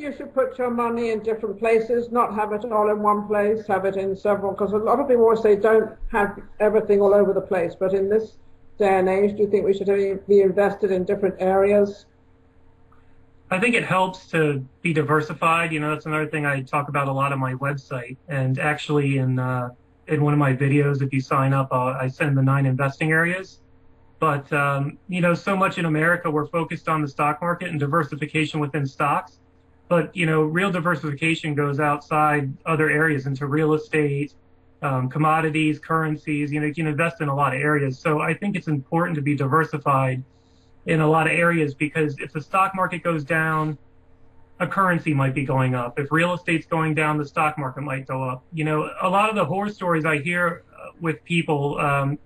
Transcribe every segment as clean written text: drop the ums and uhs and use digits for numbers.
you should put your money in different places, not have it all in one place, have it in several? Because a lot of people always say don't have everything all over the place. But in this day and age, do you think we should be invested in different areas? I think it helps to be diversified. You know, that's another thing I talk about a lot on my website. And actually in one of my videos, if you sign up, I send the 9 investing areas. But, you know, so much in America, we're focused on the stock market and diversification within stocks. But, you know, real diversification goes outside other areas into real estate, commodities, currencies. You know, you can invest in a lot of areas. So I think it's important to be diversified in a lot of areas, because if the stock market goes down, a currency might be going up. If real estate's going down, the stock market might go up. You know, a lot of the horror stories I hear with people,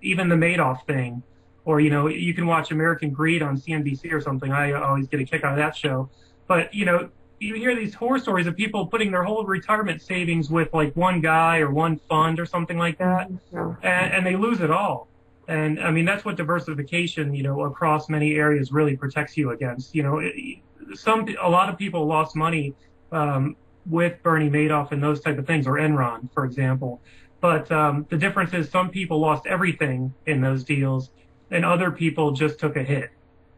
even the Madoff thing, or, you know, you can watch American Greed on CNBC or something. I always get a kick out of that show. But, you know, you hear these horror stories of people putting their whole retirement savings with like one guy or one fund or something like that, and they lose it all. And I mean, that's what diversification, you know, across many areas really protects you against. You know, a lot of people lost money with Bernie Madoff and those type of things, or Enron, for example. But the difference is some people lost everything in those deals, and other people just took a hit.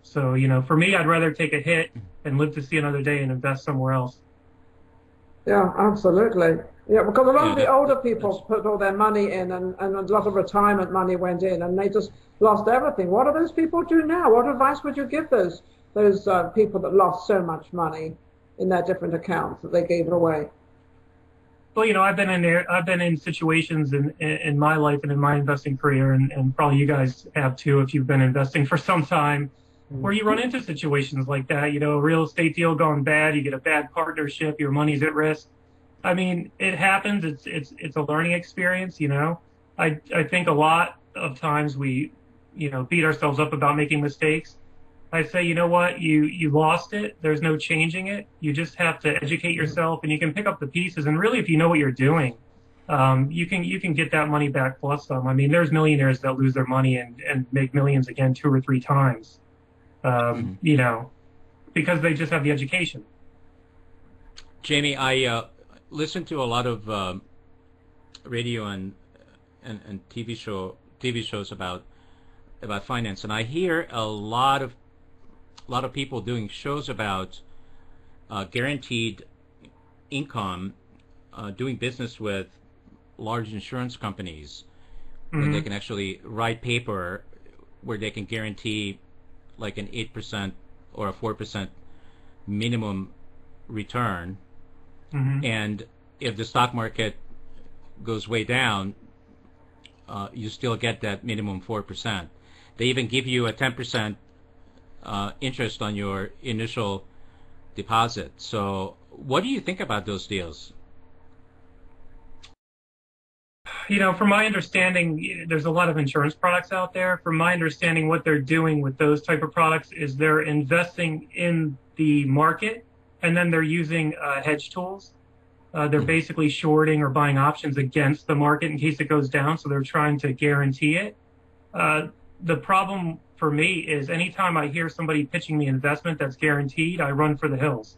So, you know, for me, I'd rather take a hit and live to see another day and invest somewhere else. Yeah, absolutely. Yeah, because a lot of the older people put all their money in, and a lot of retirement money went in, and they just lost everything. What do those people do now? What advice would you give those people that lost so much money in their different accounts that they gave it away? Well, you know, I've been in situations in my life and in my investing career, and probably you guys have too if you've been investing for some time, where you run into situations like that. You know, a real estate deal gone bad, you get a bad partnership, your money's at risk. I mean, it happens. It's a learning experience. You know, I think a lot of times we, you know, beat ourselves up about making mistakes. I say, you know what, you lost it. There's no changing it. You just have to educate yourself, and you can pick up the pieces. And really, if you know what you're doing, you can get that money back plus some. I mean, there's millionaires that lose their money and make millions again 2 or 3 times, you know, because they just have the education. Jamie, I listen to a lot of radio and TV shows about finance, and I hear a lot of people doing shows about guaranteed income, doing business with large insurance companies, where they can actually write paper where they can guarantee like an 8% or a 4% minimum return. And if the stock market goes way down, you still get that minimum 4%. They even give you a 10% interest on your initial deposit. So what do you think about those deals? You know, from my understanding, there's a lot of insurance products out there. From my understanding, what they're doing with those type of products is they're investing in the market, and then they're using hedge tools. They're basically shorting or buying options against the market in case it goes down, so they're trying to guarantee it. The problem for me is anytime I hear somebody pitching me an investment that's guaranteed, I run for the hills,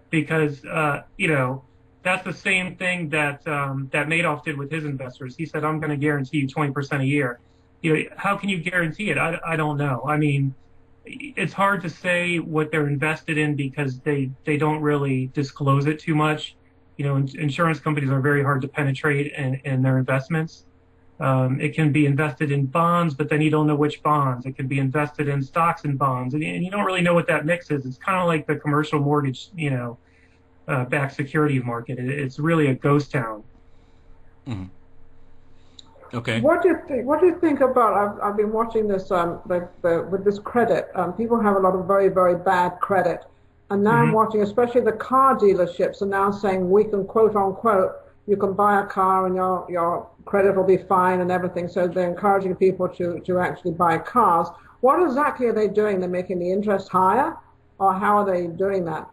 because you know, that's the same thing that that Madoff did with his investors. He said, "I'm going to guarantee you 20% a year." You know, how can you guarantee it? I don't know. I mean, it's hard to say what they're invested in because they don't really disclose it too much. You know, insurance companies are very hard to penetrate in their investments. It can be invested in bonds, but then you don't know which bonds. It can be invested in stocks and bonds, and you don't really know what that mix is. It's kind of like the commercial mortgage, you know, backed securities market. It's really a ghost town. Okay. What do you think about? I've been watching this with this credit. People have a lot of very, very bad credit, and now I'm watching, especially the car dealerships are now saying we can, quote unquote, you can buy a car and your credit will be fine and everything. So they're encouraging people to actually buy cars. What exactly are they doing? They're making the interest higher, or how are they doing that?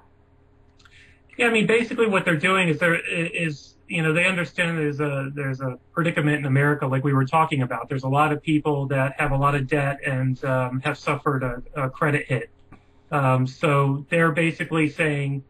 Yeah, I mean, basically what they're doing is you know, they understand there's a predicament in America, like we were talking about. There's a lot of people that have a lot of debt and have suffered a credit hit. So they're basically saying,